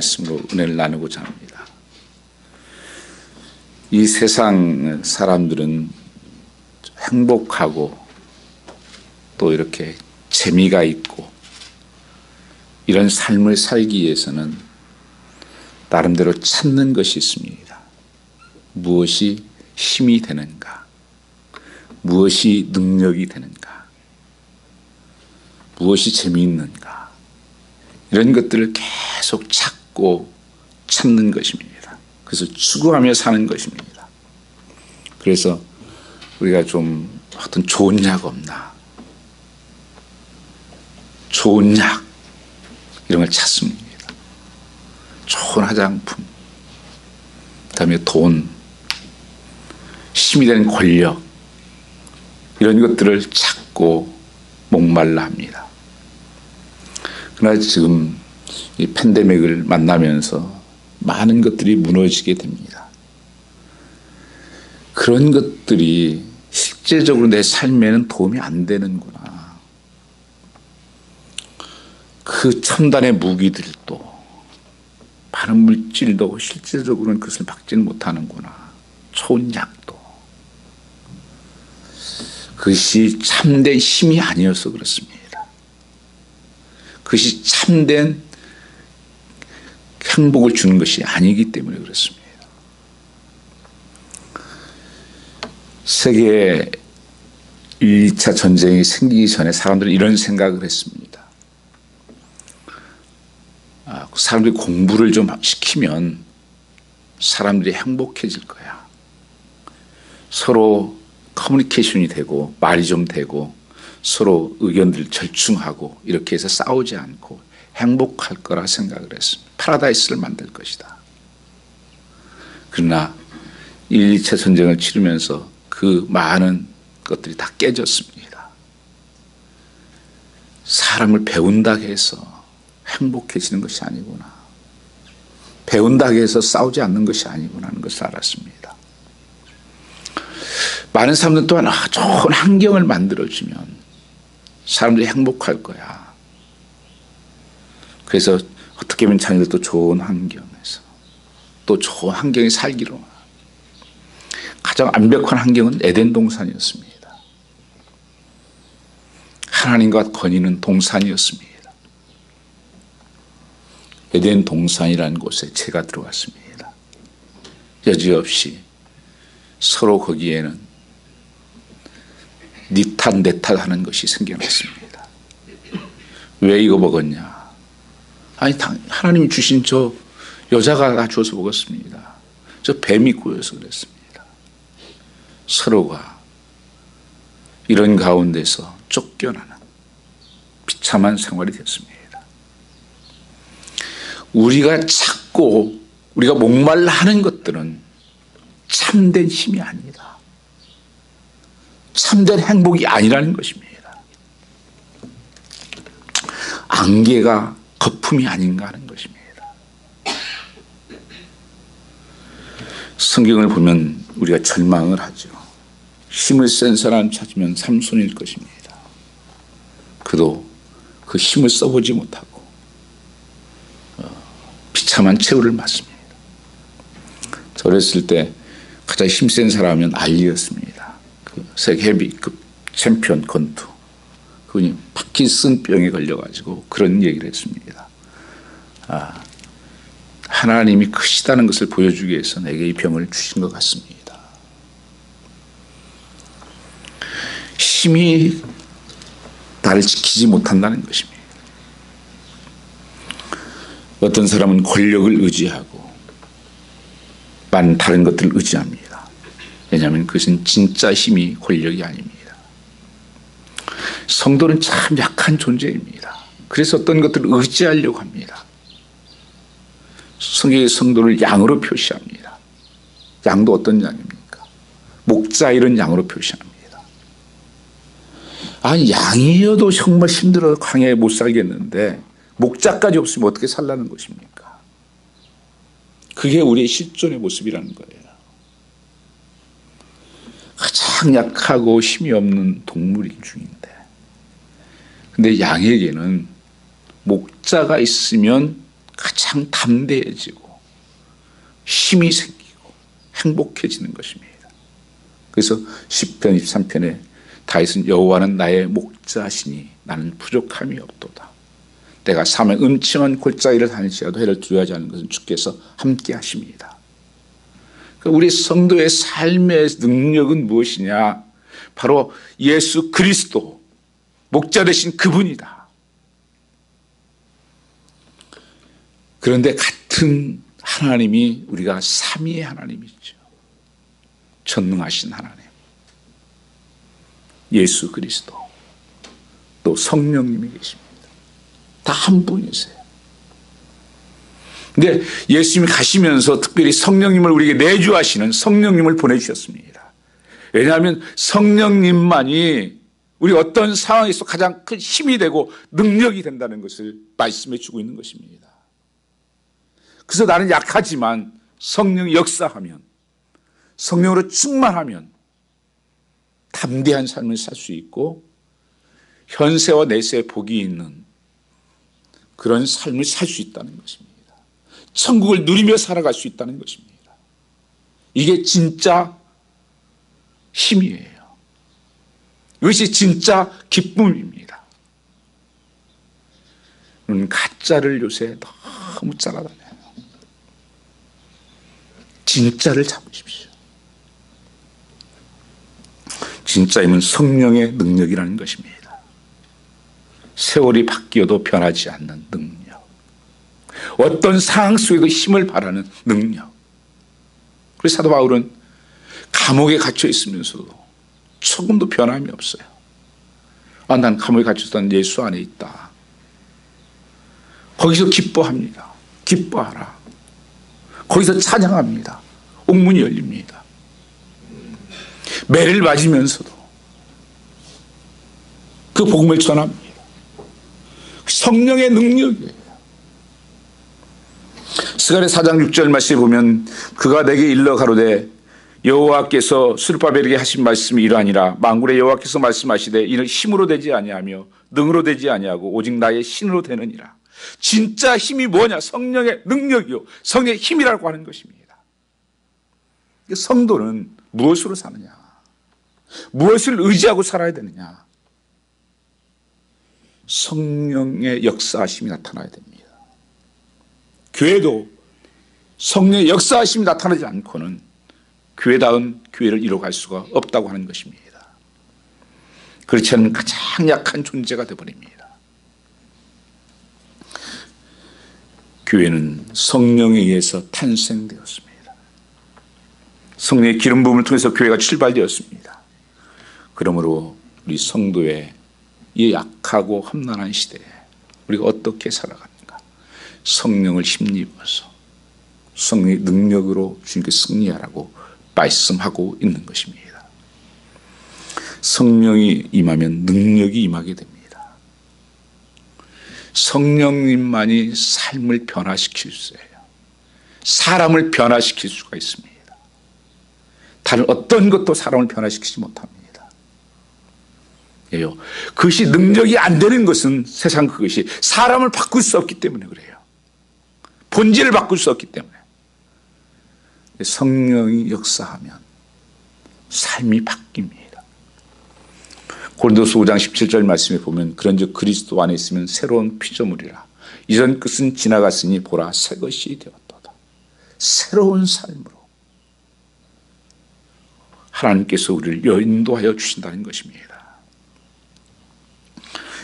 말씀으로 은혜를 나누고자 합니다. 이 세상 사람들은 행복하고 또 이렇게 재미가 있고 이런 삶을 살기 위해서는 나름대로 찾는 것이 있습니다. 무엇이 힘이 되는가? 무엇이 능력이 되는가? 무엇이 재미있는가? 이런 것들을 계속 찾고 찾는 것입니다. 그래서 추구하며 사는 것입니다. 그래서 우리가 좀 어떤 좋은 약 없나? 좋은 약 이런 걸 찾습니다. 좋은 화장품, 그다음에 돈, 힘이 되는 권력 이런 것들을 찾고 목말라 합니다. 그러나 지금 이 팬데믹을 만나면서 많은 것들이 무너지게 됩니다. 그런 것들이 실제적으로 내 삶에는 도움이 안 되는구나. 그 첨단의 무기들도 많은 물질도 실제적으로는 그것을 막지는 못하는구나. 좋은 약도. 그것이 참된 힘이 아니어서 그렇습니다. 그것이 참된 행복을 주는 것이 아니기 때문에 그렇습니다. 세계 1, 2차 전쟁이 생기기 전에 사람들은 이런 생각을 했습니다. 사람들이 공부를 좀 시키면 사람들이 행복해질 거야. 서로 커뮤니케이션이 되고 말이 좀 되고 서로 의견들 절충하고 이렇게 해서 싸우지 않고 행복할 거라 생각을 했습니다. 파라다이스를 만들 것이다. 그러나 1, 2차 전쟁을 치르면서 그 많은 것들이 다 깨졌습니다. 사람을 배운다고 해서 행복해지는 것이 아니구나. 배운다고 해서 싸우지 않는 것이 아니구나 하는 것을 알았습니다. 많은 사람들 또한 좋은 환경을 만들어주면 사람들이 행복할 거야. 그래서 어떻게 하면 자녀들도 좋은 환경에서 또 좋은 환경에 살기로 가장 완벽한 환경은 에덴 동산이었습니다. 하나님과 건의는 동산이었습니다. 에덴 동산이라는 곳에 제가 들어갔습니다. 여지없이 서로 거기에는 니 탓 내 탓 하는 것이 생겨났습니다. 왜 이거 먹었냐? 아니 하나님이 주신 저 여자가 다 줘서 먹었습니다. 저 뱀이 꼬여서 그랬습니다. 서로가 이런 가운데서 쫓겨나는 비참한 생활이 됐습니다. 우리가 찾고 우리가 목말라 하는 것들은 참된 힘이 아니다. 참된 행복이 아니라는 것입니다. 안개가 거품이 아닌가 하는 것입니다. 성경을 보면 우리가 절망을 하죠. 힘을 센 사람 찾으면 삼손일 것입니다. 그도 그 힘을 써보지 못하고 비참한 최후를 맞습니다. 저 어렸을 때 가장 힘센 사람은 알리였습니다. 그 세계 헤비급 챔피언 권투. 그분이 파킨슨병에 걸려가지고 그런 얘기를 했습니다. 하나님이 크시다는 것을 보여주기 위해서 내게 이 병을 주신 것 같습니다. 힘이 나를 지키지 못한다는 것입니다. 어떤 사람은 권력을 의지하고 많은 다른 것들을 의지합니다. 왜냐하면 그것은 진짜 힘이 권력이 아닙니다. 성도는 참 약한 존재입니다. 그래서 어떤 것들을 의지하려고 합니다. 성경의 성도를 양으로 표시합니다. 양도 어떤 양입니까? 목자 이런 양으로 표시합니다. 아니 양이어도 정말 힘들어 광야에 못 살겠는데 목자까지 없으면 어떻게 살라는 것입니까? 그게 우리의 실존의 모습이라는 거예요. 가장 약하고 힘이 없는 동물인 중인데 근데 양에게는 목자가 있으면 가장 담대해지고 힘이 생기고 행복해지는 것입니다. 그래서 시편 23편에 다윗은 여호와는 나의 목자시니 나는 부족함이 없도다. 내가 삶의 음침한 골짜기를 다닐지라도 해를 두려워하지 않는 것은 주께서 함께 하십니다. 우리 성도의 삶의 능력은 무엇이냐? 바로 예수 그리스도 목자 되신 그분이다. 그런데 같은 하나님이 우리가 삼위의 하나님이죠. 전능하신 하나님, 예수 그리스도, 또 성령님이 계십니다. 다 한 분이세요. 근데 예수님이 가시면서 특별히 성령님을 우리에게 내주하시는 성령님을 보내주셨습니다. 왜냐하면 성령님만이 우리 어떤 상황에서 가장 큰 힘이 되고 능력이 된다는 것을 말씀해 주고 있는 것입니다. 그래서 나는 약하지만 성령이 역사하면, 성령으로 충만하면 담대한 삶을 살 수 있고 현세와 내세에 복이 있는 그런 삶을 살 수 있다는 것입니다. 천국을 누리며 살아갈 수 있다는 것입니다. 이게 진짜 힘이에요. 이것이 진짜 기쁨입니다. 가짜를 요새 너무 따라다녀요. 진짜를 잡으십시오. 진짜 힘은 성령의 능력이라는 것입니다. 세월이 바뀌어도 변하지 않는 능력. 어떤 상황 속에도 힘을 발하는 능력. 그래서 사도 바울은 감옥에 갇혀 있으면서도 조금도 변함이 없어요. 난 감옥에 갇혔던 예수 안에 있다. 거기서 기뻐합니다. 기뻐하라. 거기서 찬양합니다. 옥문이 열립니다. 매를 맞으면서도 그 복음을 전합니다. 성령의 능력이에요. 스가랴 4장 6절 말씀에 보면 그가 내게 일러 가로되 여호와께서 스룹바벨에게 하신 말씀이 이러하니라. 만군의 여호와께서 말씀하시되 이는 힘으로 되지 아니하며 능으로 되지 아니하고 오직 나의 신으로 되느니라. 진짜 힘이 뭐냐? 성령의 능력이요, 성령의 힘이라고 하는 것입니다. 성도는 무엇으로 사느냐? 무엇을 의지하고 살아야 되느냐? 성령의 역사하심이 나타나야 됩니다. 교회도 성령의 역사하심이 나타나지 않고는 교회다운 교회를 이뤄갈 수가 없다고 하는 것입니다. 그렇지 않으면 가장 약한 존재가 되어버립니다. 교회는 성령에 의해서 탄생되었습니다. 성령의 기름 부음을 통해서 교회가 출발되었습니다. 그러므로 우리 성도의 이 약하고 험난한 시대에 우리가 어떻게 살아가는가? 성령을 힘입어서 성령의 능력으로 주님께 승리하라고 말씀하고 있는 것입니다. 성령이 임하면 능력이 임하게 됩니다. 성령님만이 삶을 변화시킬 수 있어요. 사람을 변화시킬 수가 있습니다. 다른 어떤 것도 사람을 변화시키지 못합니다. 그것이 능력이 안 되는 것은 세상 그것이 사람을 바꿀 수 없기 때문에 그래요. 본질을 바꿀 수 없기 때문에. 성령이 역사하면 삶이 바뀝니다. 고린도서 5장 17절 말씀에 보면 그런즉 그리스도 안에 있으면 새로운 피조물이라. 이전 것은 지나갔으니 보라 새 것이 되었도다. 새로운 삶으로 하나님께서 우리를 인도하여 주신다는 것입니다.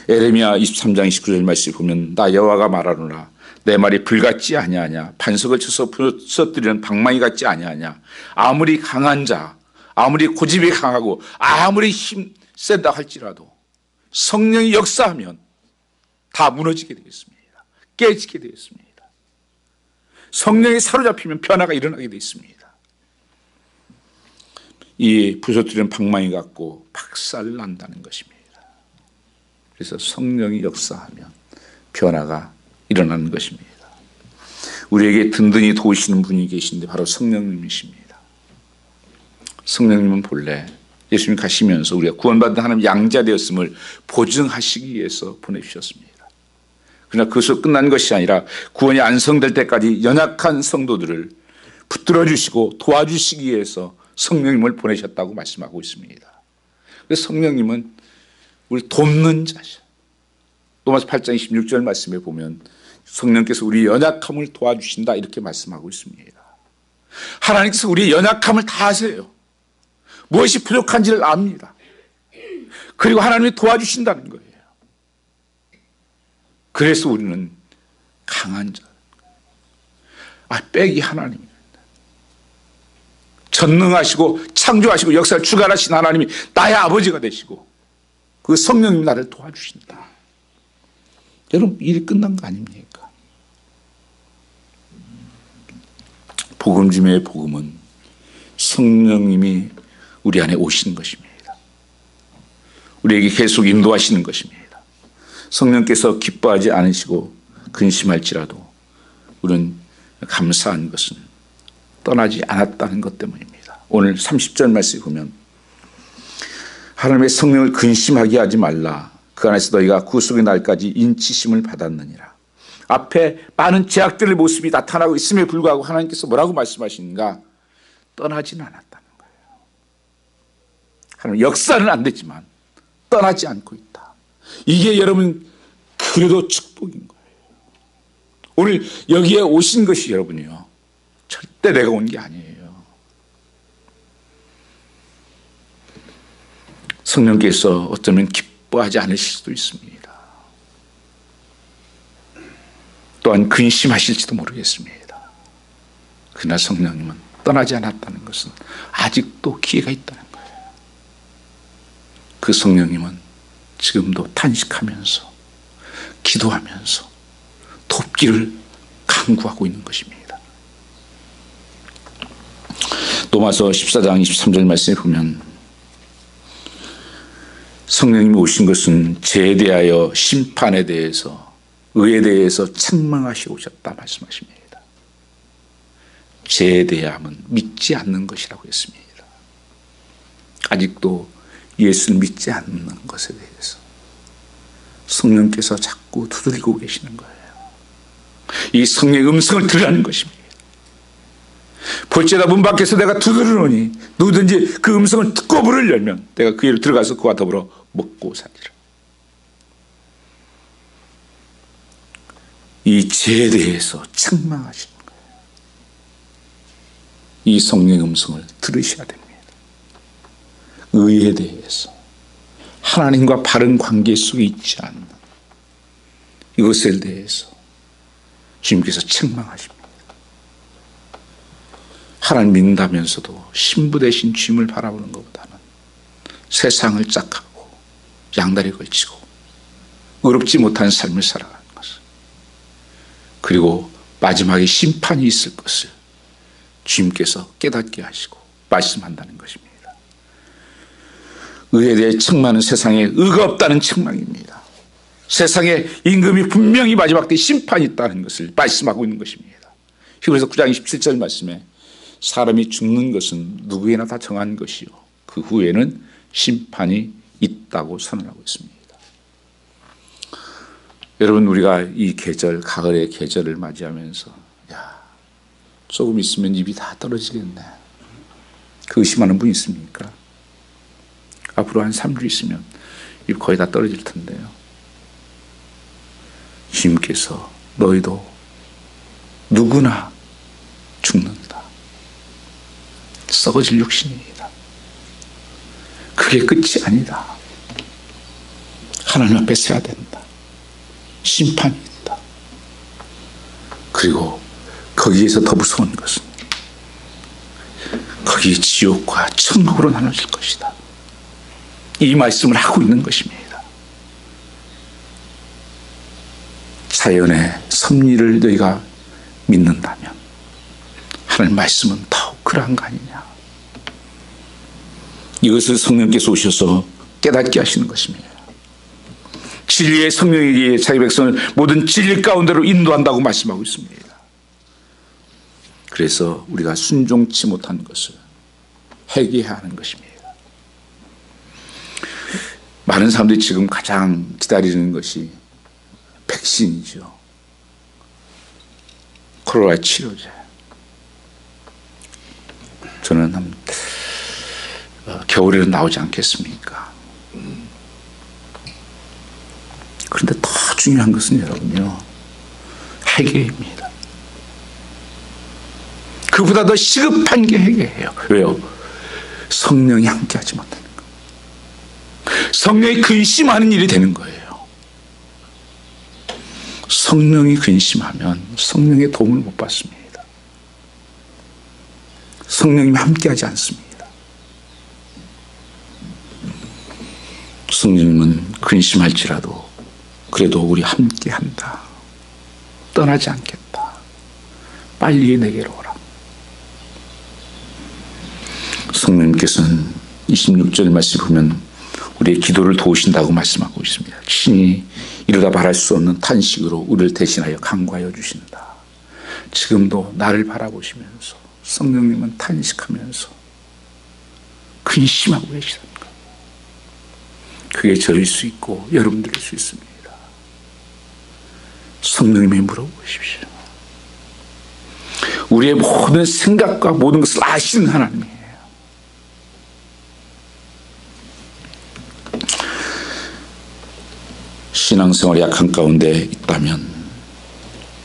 에레미야 23장 29절 말씀에 보면 나 여호와가 말하노라. 내 말이 불같지 아니하냐? 반석을 쳐서 부서뜨리는 방망이 같지 아니하냐? 아무리 강한 자, 아무리 고집이 강하고 아무리 힘 센다 할지라도 성령이 역사하면 다 무너지게 되겠습니다. 깨지게 되겠습니다. 성령이 사로잡히면 변화가 일어나게 되어 있습니다. 이 부서뜨리는 방망이 같고 박살난다는 것입니다. 그래서 성령이 역사하면 변화가 일어나는 것입니다. 우리에게 든든히 도우시는 분이 계신데 바로 성령님이십니다. 성령님은 본래 예수님 가시면서 우리가 구원받은 하나님 양자 되었음을 보증하시기 위해서 보내주셨습니다. 그러나 그것으로 끝난 것이 아니라 구원이 완성될 때까지 연약한 성도들을 붙들어 주시고 도와주시기 위해서 성령님을 보내셨다고 말씀하고 있습니다. 그래서 성령님은 우리 돕는 자셔. 로마서 8장 26절 말씀에 보면 성령께서 우리 연약함을 도와주신다 이렇게 말씀하고 있습니다. 하나님께서 우리의 연약함을 다 아세요. 무엇이 부족한지를 압니다. 그리고 하나님이 도와주신다는 거예요. 그래서 우리는 강한 자. 빼기 하나님입니다. 전능하시고 창조하시고 역사를 주관하신 하나님이 나의 아버지가 되시고 그 성령님이 나를 도와주신다. 여러분, 일이 끝난 거 아닙니까? 복음 중의 복음은 성령님이 우리 안에 오시는 것입니다. 우리에게 계속 인도하시는 것입니다. 성령께서 기뻐하지 않으시고 근심할지라도 우리는 감사한 것은 떠나지 않았다는 것 때문입니다. 오늘 30절 말씀에 보면 하나님의 성령을 근심하게 하지 말라. 그 안에서 너희가 구속의 날까지 인치심을 받았느니라. 앞에 많은 제약들의 모습이 나타나고 있음에 불구하고 하나님께서 뭐라고 말씀하시는가? 떠나지는 않았다는 거예요. 하나님 역사는 안 됐지만 떠나지 않고 있다. 이게 여러분 그래도 축복인 거예요. 오늘 여기에 오신 것이 여러분이요, 절대 내가 온 게 아니에요. 성령께서 어쩌면 기뻐하지 않으실 수도 있습니다. 또한 근심하실지도 모르겠습니다. 그러나 성령님은 떠나지 않았다는 것은 아직도 기회가 있다는 거예요. 그 성령님은 지금도 탄식하면서 기도하면서 돕기를 간구하고 있는 것입니다. 로마서 14장 23절 말씀에 보면 성령님이 오신 것은 죄에 대하여 심판에 대해서 의에 대해서 책망하시고 오셨다 말씀하십니다. 죄에 대함은 믿지 않는 것이라고 했습니다. 아직도 예수를 믿지 않는 것에 대해서 성령께서 자꾸 두드리고 계시는 거예요. 이 성령의 음성을 들으라는 것입니다. 볼지어다 문 밖에서 내가 두드리노니 누구든지 그 음성을 듣고 문을 열면 내가 그 위로 들어가서 그와 더불어 먹고 살리라. 이 죄에 대해서 책망하시는 거예요. 이 성령의 음성을 들으셔야 됩니다. 의에 대해서 하나님과 바른 관계 속에 있지 않는 이것에 대해서 주님께서 책망하십니다. 하나님 믿는다면서도 신부 대신 주님을 바라보는 것보다는 세상을 짝하고 양다리 걸치고 의롭지 못한 삶을 살아가는 것을, 그리고 마지막에 심판이 있을 것을 주님께서 깨닫게 하시고 말씀한다는 것입니다. 의에 대해 책망은 세상에 의가 없다는 책망입니다. 세상에 임금이 분명히 마지막 때 심판이 있다는 것을 말씀하고 있는 것입니다. 히브리서 9장 27절 말씀에 사람이 죽는 것은 누구에나 다 정한 것이요 그 후에는 심판이 있다고 선언하고 있습니다. 여러분, 우리가 이 계절, 가을의 계절을 맞이하면서 조금 있으면 입이 다 떨어지겠네, 그 의심하는 분 있습니까? 앞으로 한 3주 있으면 입 거의 다 떨어질 텐데요. 주님께서 너희도 누구나 죽는다. 썩어질 육신이다. 그게 끝이 아니다. 하나님 앞에 서야 된다. 심판이 있다. 그리고 거기에서 더 무서운 것은 거기 지옥과 천국으로 나눠질 것이다. 이 말씀을 하고 있는 것입니다. 자연의 섭리를 너희가 믿는다면 하나님 말씀은 더욱 그러한 거 아니냐. 이것을 성령께서 오셔서 깨닫게 하시는 것입니다. 진리의 성령에게 자기 백성을 모든 진리 가운데로 인도한다고 말씀하고 있습니다. 그래서 우리가 순종치 못한 것을 회개해야 하는 것입니다. 많은 사람들이 지금 가장 기다리는 것이 백신이죠. 코로나 치료제. 저는 겨울에는 나오지 않겠습니까? 그런데 더 중요한 것은 여러분요, 회개입니다. 그보다 더 시급한 게 회개예요. 왜요? 성령이 함께하지 못하는 거예요. 성령이 근심하는 일이 되는 거예요. 성령이 근심하면 성령의 도움을 못 받습니다. 성령님이 함께하지 않습니다. 성령님은 근심할지라도 그래도 우리 함께한다. 떠나지 않겠다. 빨리 내게로 오라. 성령님께서는 26절 말씀 보면 우리의 기도를 도우신다고 말씀하고 있습니다. 친히 이루다 말할 수 없는 탄식으로 우리를 대신하여 간구하여 주신다. 지금도 나를 바라보시면서 성령님은 탄식하면서 근심하고 계시다는 거예요. 그게 저일 수 있고 여러분들일 수 있습니다. 성령님이 물어보십시오. 우리의 모든 생각과 모든 것을 아시는 하나님이에요. 신앙생활이 약한 가운데 있다면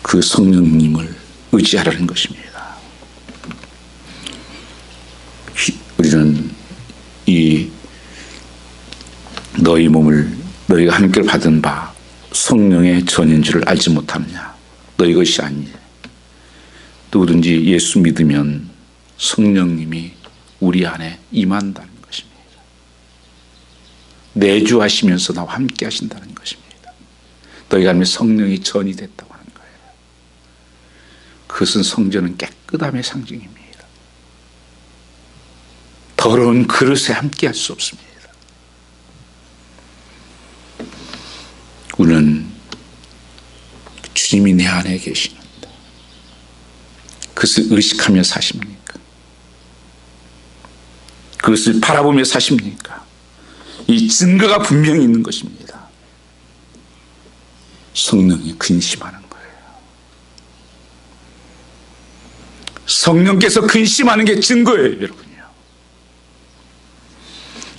그 성령님을 의지하라는 것입니다. 우리는 이 너희 몸을 너희가 함께 받은 바 성령의 전인 줄을 알지 못하느냐. 너희 것이 아니니. 누구든지 예수 믿으면 성령님이 우리 안에 임한다는 것입니다. 내주하시면서 나와 함께 하신다는 것입니다. 너희가 하면 성령이 전이 됐다고 하는 거예요. 그것은 성전은 깨끗함의 상징입니다. 더러운 그릇에 함께 할 수 없습니다. 우리는 주님이 내 안에 계시는데 그것을 의식하며 사십니까? 그것을 바라보며 사십니까? 이 증거가 분명히 있는 것입니다. 성령이 근심하는 거예요. 성령께서 근심하는 게 증거예요, 여러분요.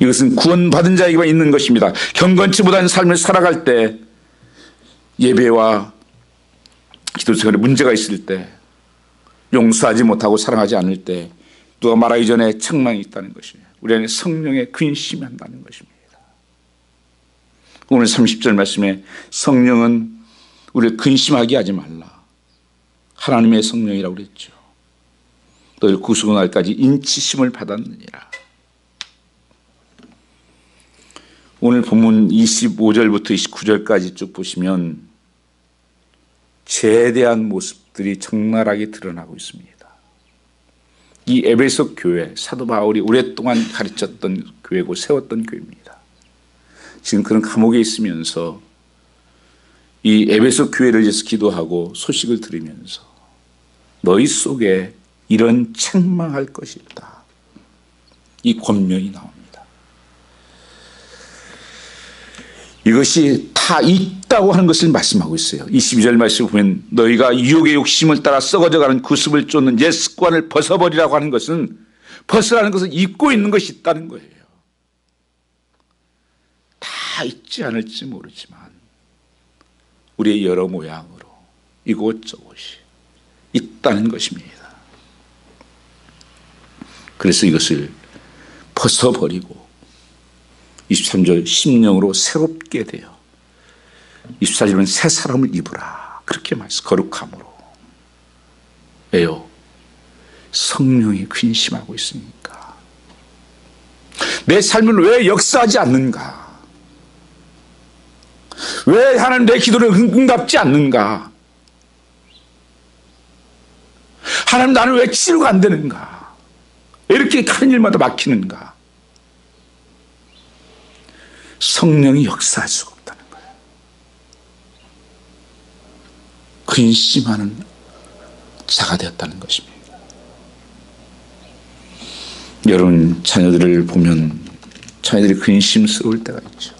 이것은 구원받은 자에게만 있는 것입니다. 경건치 못한 삶을 살아갈 때, 예배와 기도 생활에 문제가 있을 때, 용서하지 못하고 사랑하지 않을 때, 누가 말하기 전에 책망이 있다는 것이에요. 우리 안에 성령의 근심이 한다는 것입니다. 오늘 30절 말씀에 성령은 우리를 근심하게 하지 말라. 하나님의 성령이라고 그랬죠. 너희를 구속의 날까지 인치심을 받았느니라. 오늘 본문 25절부터 29절까지 쭉 보시면 죄에 대한 모습들이 적나라하게 드러나고 있습니다. 이 에베소 교회, 사도 바울이 오랫동안 가르쳤던 교회고 세웠던 교회입니다. 지금 그런 감옥에 있으면서 이 에베소 교회를 위해서 기도하고 소식을 들으면서 너희 속에 이런 책망할 것이 있다. 이 권면이 나옵니다. 이것이 다 있다고 하는 것을 말씀하고 있어요. 22절 말씀을 보면 너희가 유혹의 욕심을 따라 썩어져가는 구습을 쫓는 옛 습관을 벗어버리라고 하는 것은 벗으라는 것은 잊고 있는 것이 있다는 거예요. 다 있지 않을지 모르지만 우리의 여러 모양으로 이곳저곳이 있다는 것입니다. 그래서 이것을 벗어버리고 23절 심령으로 새롭게 되어 24절은 새 사람을 입으라. 그렇게 말씀 거룩함으로. 왜요? 성령이 근심하고 있으니까. 내 삶은 왜 역사하지 않는가? 왜 하나님 내 기도를 응답지 않는가? 하나님 나는 왜 치료가 안 되는가? 왜 이렇게 하는 일마다 막히는가? 성령이 역사할 수가 없다는 거예요. 근심하는 자가 되었다는 것입니다. 여러분 자녀들을 보면 자녀들이 근심스러울 때가 있죠.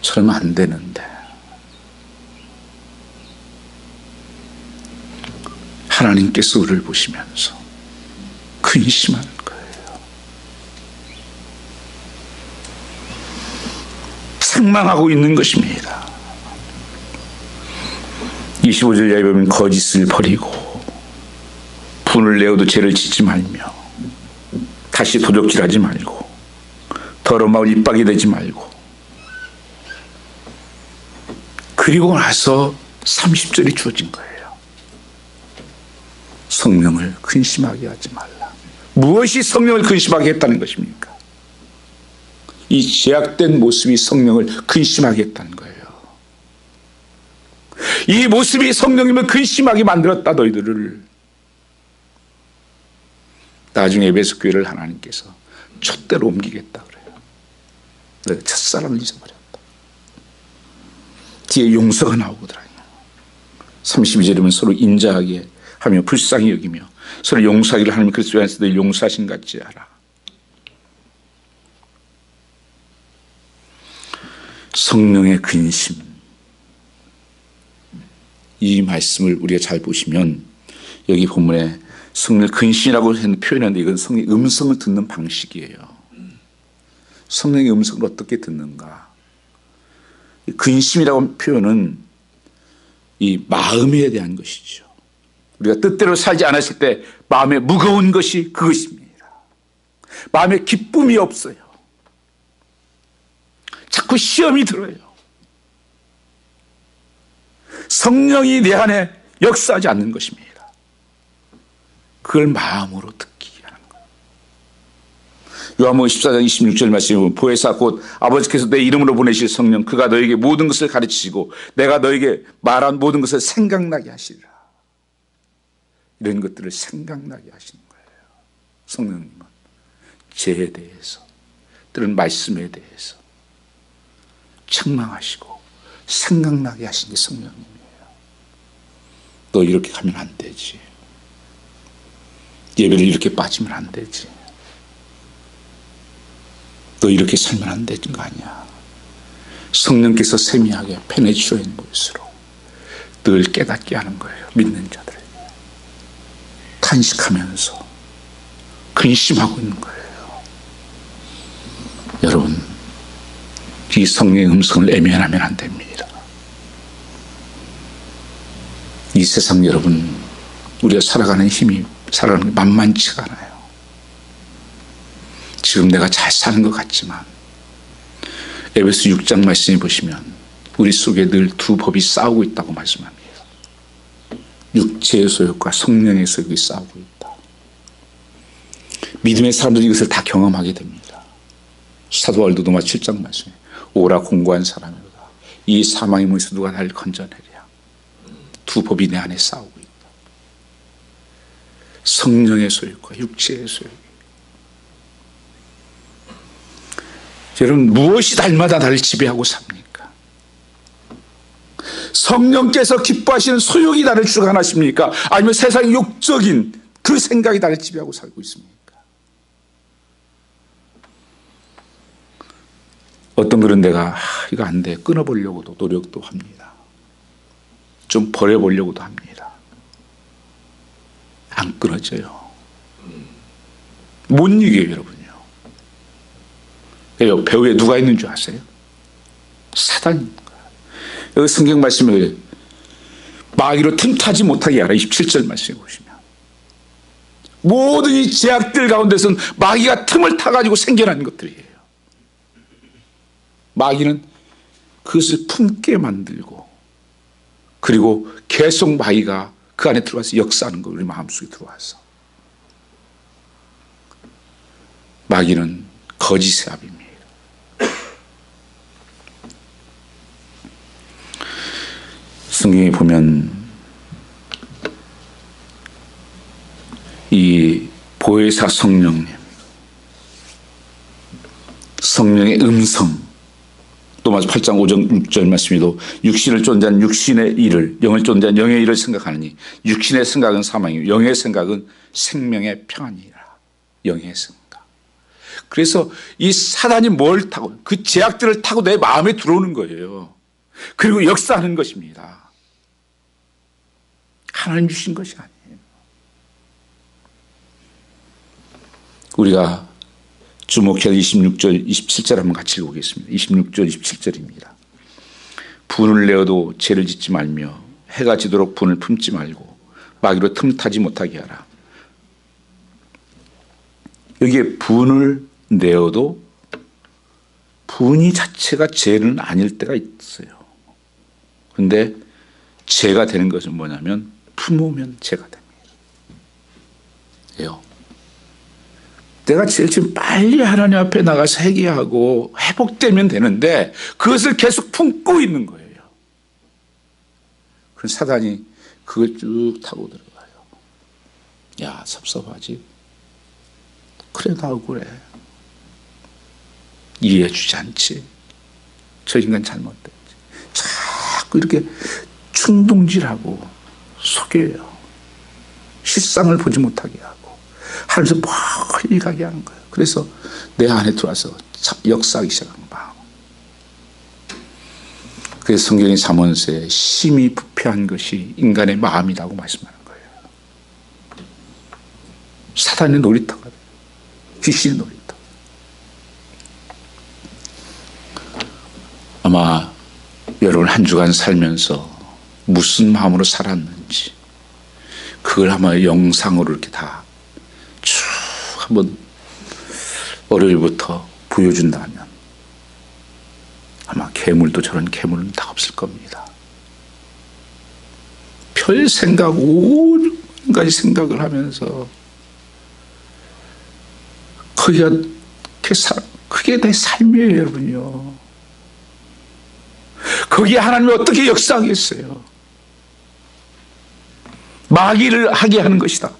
저러면 안 되는데. 하나님께서 우리를 보시면서 근심하는 거예요. 책망하고 있는 것입니다. 25절 이하에 보면 거짓을 버리고 분을 내어도 죄를 짓지 말며 다시 도적질하지 말고 더러운 마을 입박이 되지 말고, 그리고 나서 30절이 주어진 거예요. 성령을 근심하게 하지 말라. 무엇이 성령을 근심하게 했다는 것입니까? 이 제약된 모습이 성령을 근심하게 했다는 거예요. 이 모습이 성령님을 근심하게 만들었다. 너희들을. 나중에 에베소 교회를 하나님께서 촛대로 옮기겠다 그래요. 내가 첫사랑을 잊어버렸다. 뒤에 용서가 나오거든요. 32절이면 서로 인자하게 하며 불쌍히 여기며 서로 용서하기를 하나님 그리스도 안에서 늘 용서하신 같이 하라. 성령의 근심, 이 말씀을 우리가 잘 보시면 여기 본문에 성령의 근심이라고 표현하는데 이건 성령의 음성을 듣는 방식이에요. 성령의 음성을 어떻게 듣는가? 근심이라고 표현은 이 마음에 대한 것이죠. 우리가 뜻대로 살지 않았을 때 마음에 무거운 것이 그것입니다. 마음에 기쁨이 없어요. 자꾸 시험이 들어요. 성령이 내 안에 역사하지 않는 것입니다. 그걸 마음으로 듣기 하는 거예요. 요한복음 14장 26절 말씀에 보면 보혜사 곧 아버지께서 내 이름으로 보내실 성령 그가 너에게 모든 것을 가르치시고 내가 너에게 말한 모든 것을 생각나게 하시리라. 이런 것들을 생각나게 하시는 거예요. 성령님은 죄에 대해서 또는 말씀에 대해서 책망하시고 생각나게 하신 게 성령님이에요. 너 이렇게 가면 안 되지. 예배를 이렇게 빠지면 안 되지. 너 이렇게 살면 안 되는 거 아니야. 성령께서 세미하게 페네트레이션 보이스로 늘 깨닫게 하는 거예요. 믿는 자들에게. 탄식하면서 근심하고 있는 거예요. 여러분, 이 성령의 음성을 애면하면 안 됩니다. 이 세상 여러분, 우리가 살아가는 힘이 살아가는 게 만만치가 않아요. 지금 내가 잘 사는 것 같지만 에베소 6장 말씀해 보시면 우리 속에 늘 두 법이 싸우고 있다고 말씀합니다. 육체의 소욕과 성령의 소욕이 싸우고 있다. 믿음의 사람들이 이것을 다 경험하게 됩니다. 사도 바울도 7장 말씀에 오라 공고한 사람이로다. 이 사망의 문에서 누가 나를 건져내랴. 두 법이 내 안에 싸우고 있다. 성령의 소욕과 육체의 소욕. 여러분, 무엇이 날마다 나를 지배하고 삽니까? 성령께서 기뻐하시는 소욕이 나를 주관하십니까? 아니면 세상 욕적인 그 생각이 나를 지배하고 살고 있습니까? 어떤 분은 내가 이거 안 돼. 끊어보려고도 노력도 합니다. 좀 버려보려고도 합니다. 안 끊어져요. 못 이겨요, 여러분요. 배후에 누가 있는 줄 아세요? 사단입니다. 여기 성경 말씀에 마귀로 틈타지 못하게 하라. 27절 말씀해 보시면 모든 이 제약들 가운데서는 마귀가 틈을 타가지고 생겨난 것들이에요. 마귀는 그것을 품게 만들고 그리고 계속 마귀가 그 안에 들어와서 역사하는 거예요. 우리 마음속에 들어와서. 마귀는 거짓의 압입니다. 성경에 보면 이 보혜사 성령님, 성령의 음성, 또 마치 8장 5절 6절 말씀에도 육신을 쫓는 육신의 일을, 영을 쫓는 영의 일을 생각하느니 육신의 생각은 사망이요 영의 생각은 생명의 평안이라. 영의 생각. 그래서 이 사단이 뭘 타고, 그 제약들을 타고 내 마음에 들어오는 거예요. 그리고 역사하는 것입니다. 하나님 주신 것이 아니에요. 우리가 주목해야 26절, 27절 한번 같이 읽어보겠습니다. 26절, 27절입니다. 분을 내어도 죄를 짓지 말며 해가 지도록 분을 품지 말고 마귀로 틈타지 못하게 하라. 여기에 분을 내어도 분이 자체가 죄는 아닐 때가 있어요. 그런데 죄가 되는 것은 뭐냐면 품으면 죄가 됩니다. 왜요? 내가 제일 지금 빨리 하나님 앞에 나가서 회개하고 회복되면 되는데 그것을 계속 품고 있는 거예요. 그럼 사단이 그걸 쭉 타고 들어가요. 야, 섭섭하지? 그래, 나 억울해. 이해해 주지 않지? 저 인간 잘못됐지. 자꾸 이렇게 충동질하고 속여요. 실상을 보지 못하게 하고 하면서 멀리 가게 하는 거예요. 그래서 내 안에 들어와서 역사하기 시작한 마음. 그래서 성경의 잠언서에 심히 부패한 것이 인간의 마음이라고 말씀하는 거예요. 사단의 놀이터가 돼요. 귀신의 놀이터. 아마 여러분 한 주간 살면서 무슨 마음으로 살았는지 그걸 아마 영상으로 이렇게 다 쭉 한번 월요일부터 보여준다면 아마 괴물도 저런 괴물은 다 없을 겁니다. 별 생각, 온 가지 생각을 하면서 그게 내 삶이에요, 여러분요. 거기에 하나님이 어떻게 역사하겠어요? 마귀를 하게 하는 것이다.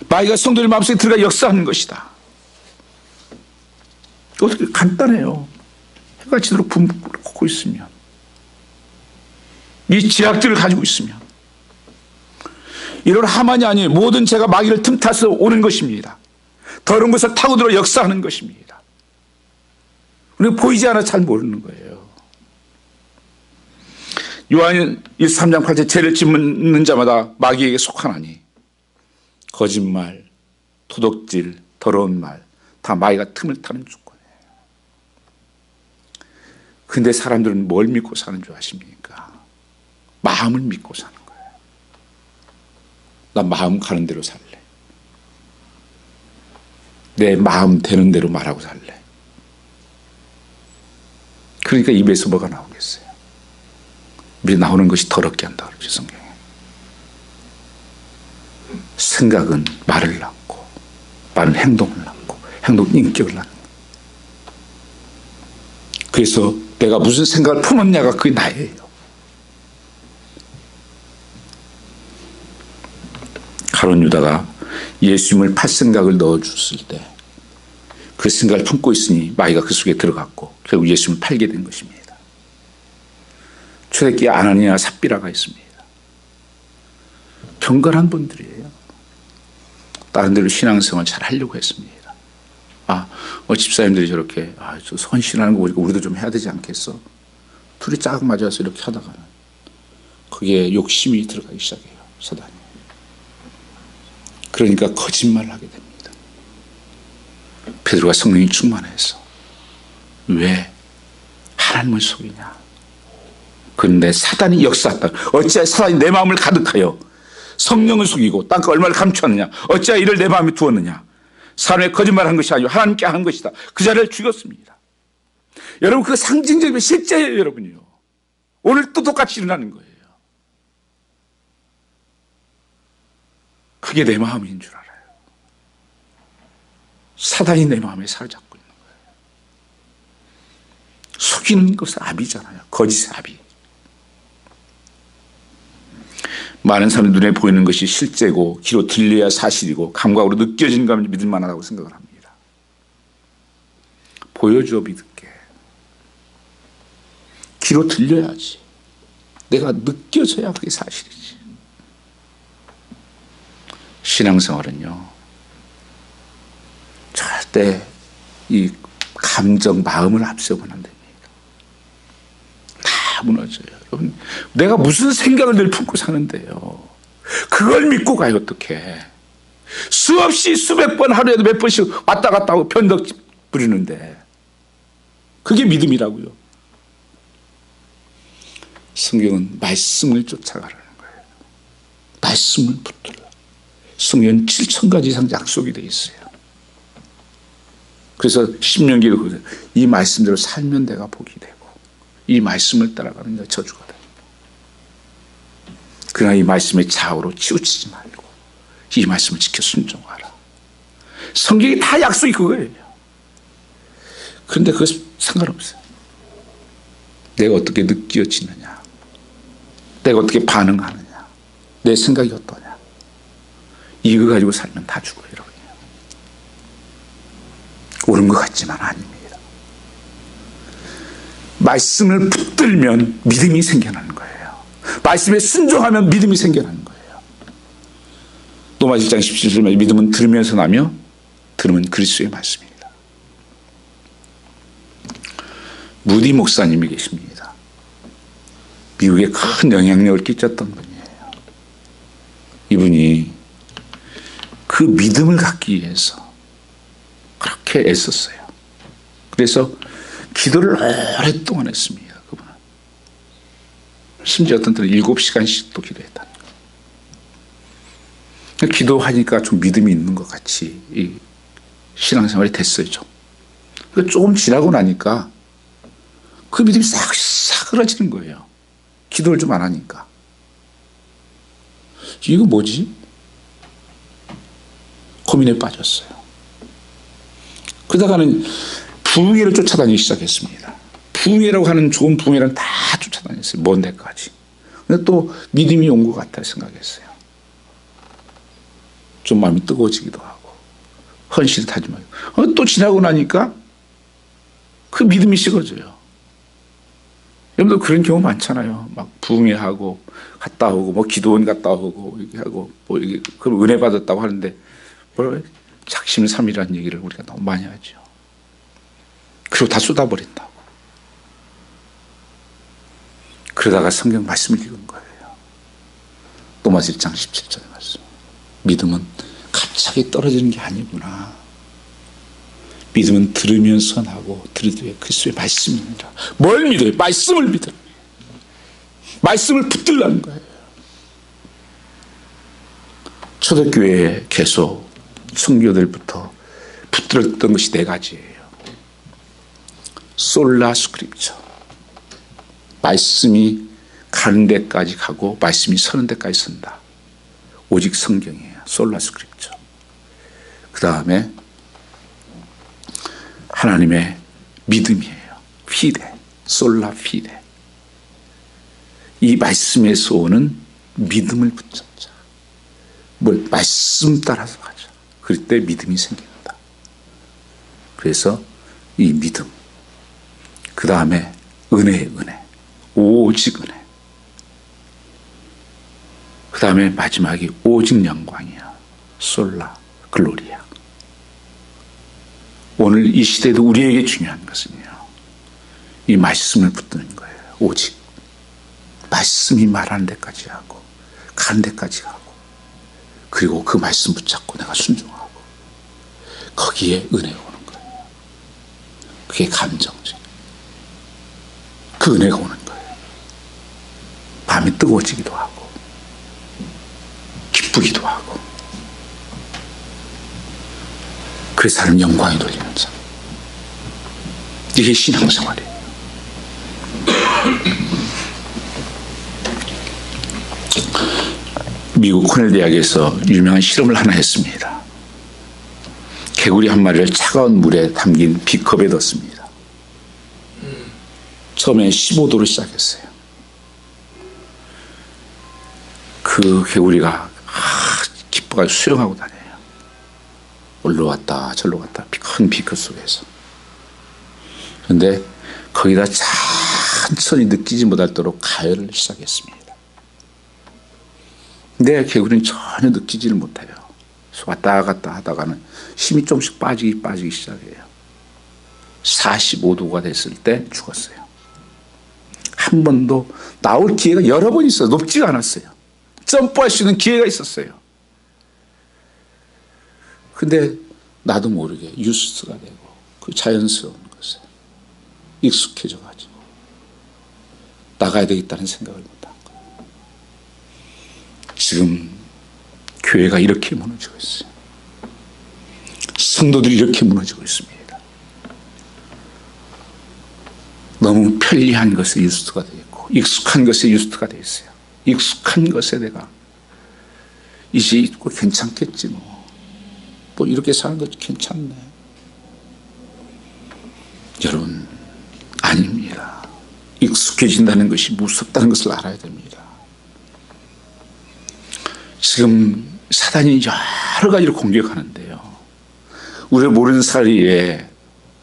마귀가 성도의 마음속에 들어가 역사하는 것이다. 어떻게 간단해요. 해가 지도록 품고 있으면, 이 제약들을 가지고 있으면, 이런 하만이 아니에요. 모든 죄가 마귀를 틈타서 오는 것입니다. 더러운 것을 타고 들어 역사하는 것입니다. 우리가 보이지 않아 잘 모르는 거예요. 요한 13장 8절 죄를 짓는 자마다 마귀에게 속하나니 거짓말, 도둑질, 더러운 말 다 마귀가 틈을 타는 조건이에요. 그런데 사람들은 뭘 믿고 사는 줄 아십니까? 마음을 믿고 사는 거예요. 나 마음 가는 대로 살래. 내 마음 되는 대로 말하고 살래. 그러니까 입에서 뭐가 나오겠어요? 입에 나오는 것이 더럽게 한다 그러죠, 성경에. 생각은 말을 낳고, 말은 행동을 낳고, 행동은 인격을 낳는. 그래서 내가 무슨 생각을 품었냐가 그게 나예요. 가룟 유다가 예수님을 팔 생각을 넣어줬을 때 그 생각을 품고 있으니 마귀가 그 속에 들어갔고 결국 예수님을 팔게 된 것입니다. 초대교회 아나니아 삽비라가 있습니다. 경건한 분들이에요. 다른 데로 신앙생활 잘 하려고 했습니다. 집사님들이 저렇게 저 헌신하는 거 보니까 우리도 좀 해야 되지 않겠어? 둘이 짝 맞아서 이렇게 하다가는 거기에 욕심이 들어가기 시작해요. 사단이. 그러니까 거짓말을 하게 됩니다. 베드로가 성령이 충만해서 왜 하나님을 속이냐? 그런데 사단이 역사했다. 어찌하여 사단이 내 마음을 가득하여 성령을 속이고 땅과 얼마를 감추었느냐? 어찌하여 이를 내 마음에 두었느냐? 사람의 거짓말한 것이 아니고 하나님께 한 것이다. 그 자를 죽였습니다. 여러분 그 상징적인 실제예요, 여러분요. 오늘 또 똑같이 일어나는 거예요. 그게 내 마음인 줄 알아요. 사단이 내 마음에 사로잡고 있는 거예요. 속이는 것은 압이잖아요. 거짓의 압이. 많은 사람의 눈에 보이는 것이 실제고 귀로 들려야 사실이고 감각으로 느껴지는 것을 믿을 만하다고 생각을 합니다. 보여줘 믿을게. 귀로 들려야지. 내가 느껴져야 그게 사실이지. 신앙생활은요 절대 이 감정, 마음을 앞세우면 안 됩니다. 다 무너져요. 여러분, 내가 무슨 생각을 늘 품고 사는데요. 그걸 믿고 가요, 어떡해. 수없이 수백 번 하루에도 몇 번씩 왔다 갔다 하고 변덕 부리는데 그게 믿음이라고요. 성경은 말씀을 쫓아가라는 거예요. 말씀을 붙들라. 성경은 7,000가지 이상 약속이 되어 있어요. 그래서 신명기도 이 말씀대로 살면 내가 복이 되고 이 말씀을 따라가는 자 저주가 됩니다. 그러나 이 말씀의 좌우로 치우치지 말고 이 말씀을 지켜 순종하라. 성경이 다 약속이 그거예요. 그런데 그것 상관없어요. 내가 어떻게 느껴지느냐, 내가 어떻게 반응하느냐, 내 생각이 어떠냐, 이거 가지고 살면 다 죽어요, 여러분. 옳은 것 같지만 아닙니다. 말씀을 붙들면 믿음이 생겨나는 거예요. 말씀에 순종하면 믿음이 생겨나는 거예요. 로마 1장 17절에 믿음은 들으면서 나며 들으면 그리스도의 말씀입니다. 무디 목사님이 계십니다. 미국에 큰 영향력을 끼쳤던 분이에요. 이분이 그 믿음을 갖기 위해서 그렇게 애썼어요. 그래서 기도를 오랫동안 했습니다. 그분은. 심지어 어떤 때는 7시간씩도 기도했다는 거예요. 기도하니까 좀 믿음이 있는 것 같이 이 신앙생활이 됐어요. 좀. 조금 지나고 나니까 그 믿음이 싹 사그라지는 거예요. 기도를 좀 안 하니까. 이거 뭐지? 고민에 빠졌어요. 그러다가는 부흥회를 쫓아다니기 시작했습니다. 부흥회라고 하는 좋은 부흥회는 다 쫓아다녔어요. 먼 데까지. 근데 또 믿음이 온 것 같아 생각했어요. 좀 마음이 뜨거워지기도 하고 헌신을 다짐하고 또 지나고 나니까 그 믿음이 식어져요. 여러분들 그런 경우 많잖아요. 막 부흥회하고 갔다 오고 뭐 기도원 갔다 오고 이렇게 하고 뭐 이게 그 은혜 받았다고 하는데 뭐라고 작심삼일이라는 얘기를 우리가 너무 많이 하죠. 그리고 다 쏟아버린다고. 그러다가 성경 말씀을 읽은 거예요. 로마서 1장 17절의 말씀. 믿음은 갑자기 떨어지는 게 아니구나. 믿음은 들으면서 나고 들으되 그리스도의 말씀입니다. 뭘 믿어요? 말씀을 믿어요. 말씀을 붙들라는 거예요. 초대교회에 계속 성교들부터 붙들었던 것이 4가지예요. 솔라 스크립처. 말씀이 가는 데까지 가고 말씀이 서는 데까지 선다. 오직 성경이에요. 솔라 스크립처. 그 다음에 하나님의 믿음이에요. 피데, 솔라 피데. 이 말씀에서 오는 믿음을 붙잡자. 뭘 말씀 따라서 가자. 그럴 때 믿음이 생긴다. 그래서 이 믿음. 그 다음에 은혜의 은혜. 오직 은혜. 그 다음에 마지막이 오직 영광이야. 솔라 글로리아. 오늘 이 시대에도 우리에게 중요한 것은요. 이 말씀을 붙드는 거예요. 오직. 말씀이 말하는 데까지 하고 가는 데까지 가고 그리고 그 말씀 붙잡고 내가 순종하고 거기에 은혜가 오는 거예요. 그게 감정적. 그 은혜가 오는 거예요. 마음이 뜨거워지기도 하고 기쁘기도 하고 그래서 사람 영광이 돌리면서 이게 신앙생활이에요. 미국 코넬 대학에서 유명한 실험을 하나 했습니다. 개구리 한 마리를 차가운 물에 담긴 비컵에 넣었습니다. 처음에 15도로 시작했어요. 그 개구리가 기뻐가지고 수영하고 다녀요. 올라왔다 절로 갔다 큰 비컵 속에서. 그런데 거기다 천천히 느끼지 못하도록 가열을 시작했습니다. 근데 개구리는 전혀 느끼지를 못해요. 왔다 갔다 하다가는 힘이 조금씩 빠지기 시작해요. 45도가 됐을 때 죽었어요. 한 번도 나올 기회가 여러 번 있어요. 높지가 않았어요. 점프할 수 있는 기회가 있었어요. 근데 나도 모르게 유스트가 되고 그 자연스러운 것에 익숙해져 가지고 나가야 되겠다는 생각을 못한 거예요. 지금 교회가 이렇게 무너지고 있어요. 성도들이 이렇게 무너지고 있습니다. 너무 편리한 것에 유스트가 되어 있고 익숙한 것에 유스트가 되어 있어요. 익숙한 것에 내가 이제 있고 괜찮겠지 뭐 이렇게 사는 것도 괜찮네. 여러분 아닙니다. 익숙해진다는 것이 무섭다는 것을 알아야 됩니다. 지금 사단이 여러 가지로 공격하는데요. 우리가 모르는 사이에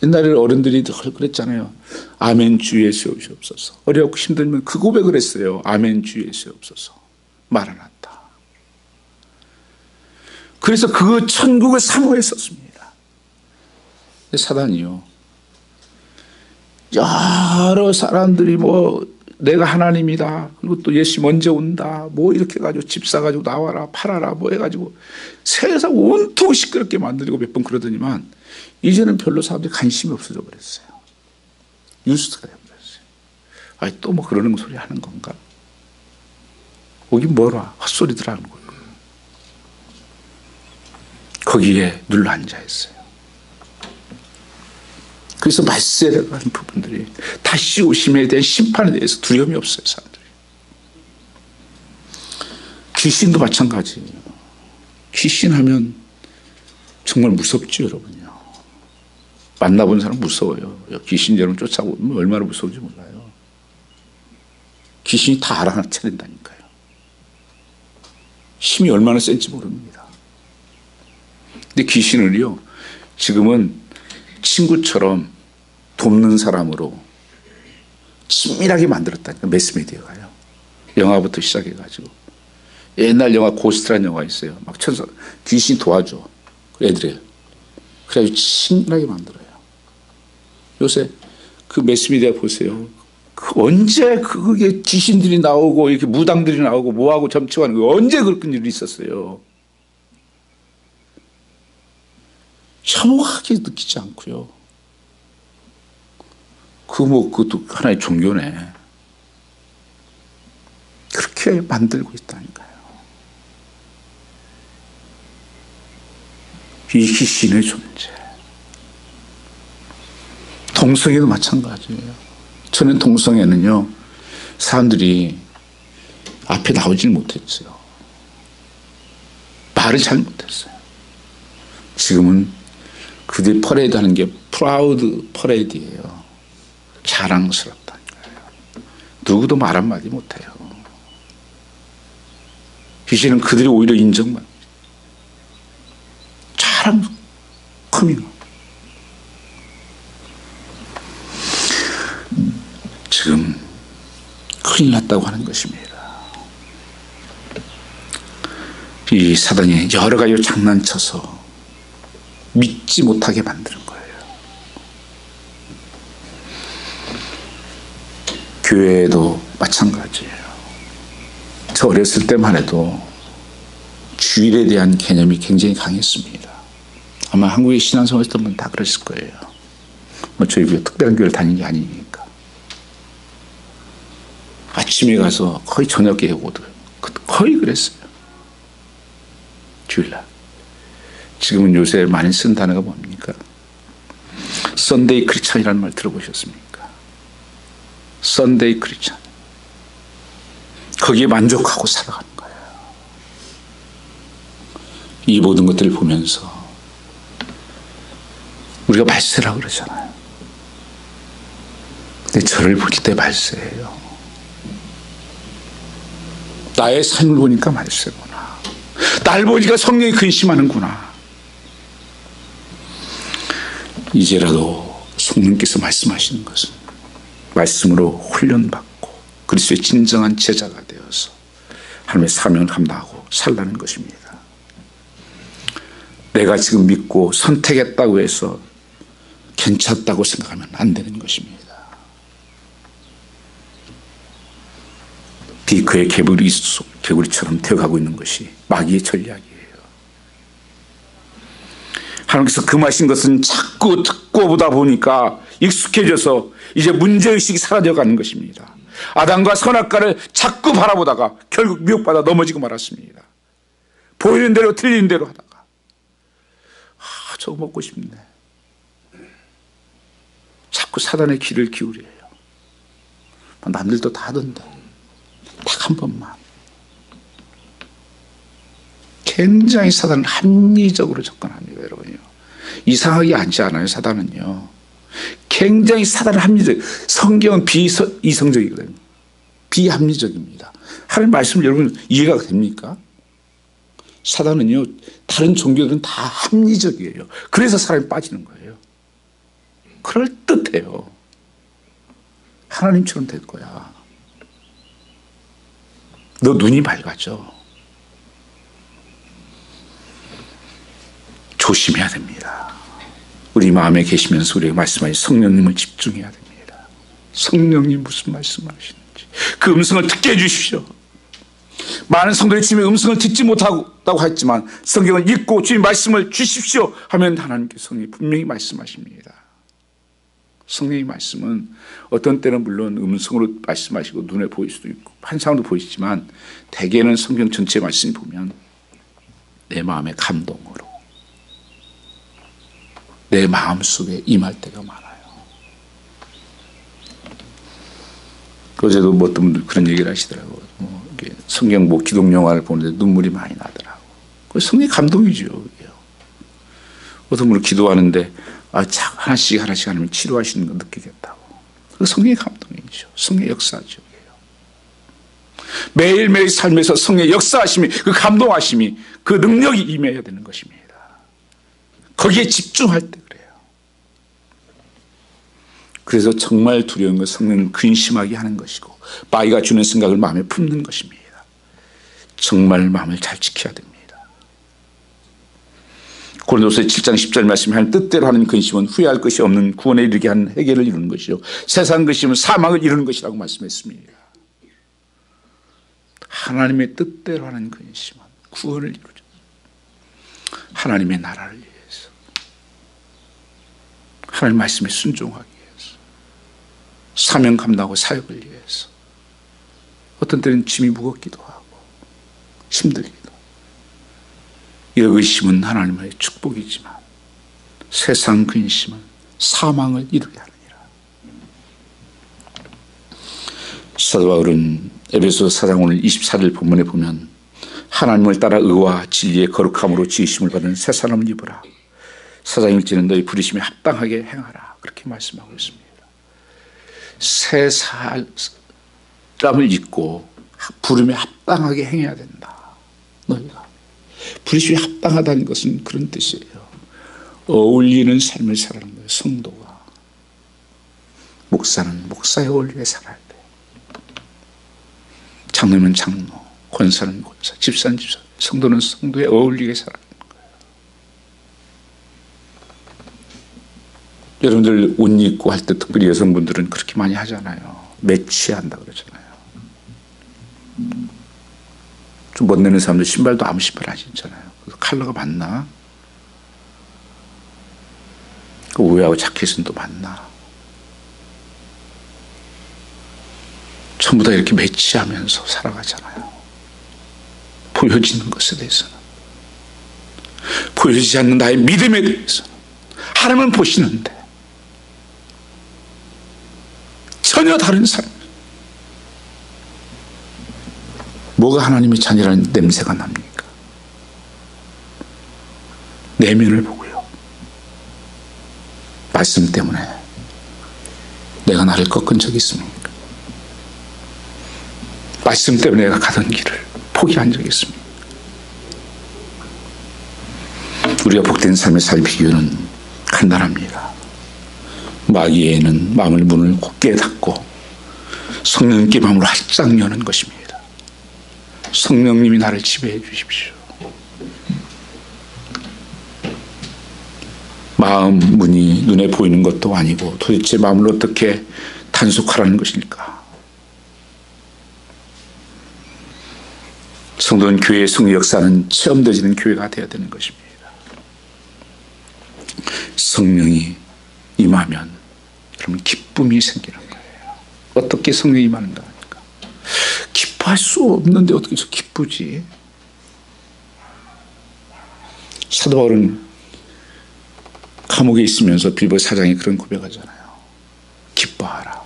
옛날에 어른들이 늘 그랬잖아요. 아멘 주 예수 없어서. 어렵고 힘들면 그 고백을 했어요. 아멘 주 예수 없어서. 마라나타. 그래서 그 천국을 사모했었습니다. 사단이요. 여러 사람들이 내가 하나님이다. 그리고 또 예수 먼저 온다. 이렇게 해가지고 집 사가지고 나와라 팔아라 해가지고 세상 온통 시끄럽게 만들고 몇 번 그러더니만 이제는 별로 사람들이 관심이 없어져 버렸어요. 유스트가 되어버렸어요. 또 그러는 소리 하는 건가? 거기 뭐라 헛소리들 하는 거예요. 거기에 눌러 앉아 있어요. 그래서 말세라고 하는 부분들이 다시 오심에 대한 심판에 대해서 두려움이 없어요. 사람들이. 귀신도 마찬가지예요. 귀신하면 정말 무섭죠, 여러분요. 만나본 사람 무서워요. 귀신 여러분 쫓아오면 얼마나 무서운지 몰라요. 귀신이 다 알아차린다니까요. 힘이 얼마나 센지 모릅니다. 근데 귀신을요, 지금은 친구처럼 돕는 사람으로 친밀하게 만들었다니까, 매스미디어가요. 영화부터 시작해가지고. 옛날 영화 고스트라는 영화 있어요. 막 귀신이 도와줘. 애들을. 그래가지고 친밀하게 만들어요. 요새 그 매스미디어 보세요. 언제 그게 귀신들이 나오고 이렇게 무당들이 나오고 뭐하고 점치고 하는 거 언제 그런 일이 있었어요. 혐오하게 느끼지 않고요. 그것도 하나의 종교네. 그렇게 만들고 있다니까요. 이 귀신의 존재. 동성애도 마찬가지예요. 저는 동성애는요, 사람들이 앞에 나오질 못했어요. 말을 잘 못했어요. 지금은 그들이 퍼레이드 하는 게 프라우드 퍼레이드예요. 자랑스럽다니까요. 누구도 말 한마디 못해요. 귀신은 그들이 오히려 인정받는 자랑, 커밍. 지금 큰일 났다고 하는 것입니다. 이 사단이 여러 가지로 장난쳐서 믿지 못하게 만드는 거예요. 교회도 마찬가지예요. 저 어렸을 때만 해도 주일에 대한 개념이 굉장히 강했습니다. 아마 한국의 신앙생활 했던 분 다 그랬을 거예요. 저희 특별한 교회를 다닌 게 아니니까. 아침에 가서 거의 저녁에 오고 거의 그랬어요. 주일날. 지금은 요새 많이 쓴 단어가 뭡니까? 썬데이 크리스찬이라는 말 들어보셨습니까? 썬데이 크리스찬. 거기에 만족하고 살아가는 거예요. 이 모든 것들을 보면서 우리가 말세라고 그러잖아요. 근데 저를 볼 때 말세예요. 나의 삶을 보니까 말세구나. 날 보니까 성령이 근심하는구나. 이제라도 성령께서 말씀하시는 것은 말씀으로 훈련받고 그리스도의 진정한 제자가 되어서 하나님의 사명을 감당하고 살라는 것입니다. 내가 지금 믿고 선택했다고 해서 괜찮다고 생각하면 안 되는 것입니다. 비크의 개구리처럼 되어가고 있는 것이 마귀의 전략이에요. 하나님께서 금하신 것은 자꾸 듣고 보다 보니까 익숙해져서 이제 문제의식이 사라져가는 것입니다. 아담과 선악과를 자꾸 바라보다가 결국 미혹받아 넘어지고 말았습니다. 보이는 대로 틀리는 대로 하다가 저거 먹고 싶네. 자꾸 사단의 귀를 기울여요. 남들도 다 하던데 딱 한 번만. 굉장히 사단은 합리적으로 접근합니다. 여러분요. 이상하게 앉지 않아요. 사단은요. 굉장히 사단은 합리적. 성경은 비이성적이거든요. 비합리적입니다. 하나님 말씀 여러분 이해가 됩니까? 사단은요. 다른 종교들은 다 합리적이에요. 그래서 사람이 빠지는 거예요. 그럴듯해요. 하나님처럼 될 거야. 너 눈이 밝아져. 조심해야 됩니다. 우리 마음에 계시면서 우리에게 말씀하신 성령님을 집중해야 됩니다. 성령님 무슨 말씀을 하시는지 그 음성을 듣게 해주십시오. 많은 성도들이 주님의 음성을 듣지 못하고 했지만 성경을 읽고 주님의 말씀을 주십시오 하면 하나님께서 성령이 분명히 말씀하십니다. 성령의 말씀은 어떤 때는 물론 음성으로 말씀하시고 눈에 보일 수도 있고 환상으로 보이시지만 대개는 성경 전체 말씀 보면 내 마음의 감동으로 내 마음속에 임할 때가 많아요. 어제도 뭐 어떤 분들 그런 얘기를 하시더라고요. 성경 기독 영화를 보는데 눈물이 많이 나더라고. 성령의 감동이죠. 어떤 분은 기도하는데 하나씩 하면 치료하시는 거 느끼겠다고. 성령의 감동이죠. 성령의 역사죠. 매일매일 삶에서 성령의 역사하심이 그 감동하심이 그 능력이 임해야 되는 것입니다. 거기에 집중할 때 그래요. 그래서 정말 두려운 건 성령을 근심하게 하는 것이고 마귀가 주는 생각을 마음에 품는 것입니다. 정말 마음을 잘 지켜야 됩니다. 고린도서 7장 10절 말씀에 하는 뜻대로 하는 근심은 후회할 것이 없는 구원에 이르게 하는 해결을 이루는 것이요 세상 근심은 사망을 이루는 것이라고 말씀했습니다. 하나님의 뜻대로 하는 근심은 구원을 이루죠. 하나님의 나라를 위해서 하나님 말씀에 순종하기 위해서 사명 감당하고 사역을 위해서 어떤 때는 짐이 무겁기도 하고 힘들기도 이 의심은 하나님의 축복이지만 세상 근심은 사망을 이루게 하느니라. 사도 바울은 에베소 4장 오늘 24절 본문에 보면 하나님을 따라 의와 진리의 거룩함으로 지으심을 받은 새 사람을 입으라. 4장 1절은 너희 부르심에 합당하게 행하라. 그렇게 말씀하고 있습니다. 새 사람을 입고 부름에 합당하게 행해야 된다. 너희가. 부르심에 합당하다는 것은 그런 뜻이에요. 어울리는 삶을 살아가는 거예요. 성도가. 목사는 목사에 어울리게 살아야 돼. 장로는 장로, 권사는 권사, 집사는 집사, 성도는 성도에 어울리게 살아가는 거예요. 여러분들 옷 입고 할 때 특별히 여성분들은 그렇게 많이 하잖아요. 매치한다 그러잖아요. 좀 멋내는 사람들 신발도 아무 신발 안 신잖아요. 컬러가 맞나? 그 우회하고 자켓은 또 맞나? 전부 다 이렇게 매치하면서 살아가잖아요. 보여지는 것에 대해서는. 보여지지 않는 나의 믿음에 대해서는. 하나님은 보시는데 전혀 다른 삶. 뭐가 하나님의 자녀라는 냄새가 납니까? 내면을 보고요. 말씀 때문에 내가 나를 꺾은 적이 있습니까? 말씀 때문에 내가 가던 길을 포기한 적이 있습니까? 우리가 복된 삶의 살 비결은 간단합니다. 마귀에는 마음을 문을 굳게 닫고 성령님께 마음으로 활짝 여는 것입니다. 성령님이 나를 지배해 주십시오. 마음 문이 눈에 보이는 것도 아니고 도대체 마음을 어떻게 단속하라는 것일까? 성도는 교회의 성령 역사는 체험되지는 교회가 되어야 되는 것입니다. 성령이 임하면 여러분 기쁨이 생기는 거예요. 어떻게 성령이 임하는가 하니까 기뻐할 수 없는데 어떻게 해서 기쁘지? 사도 바울은 감옥에 있으면서 빌보 사장이 그런 고백하잖아요. 기뻐하라.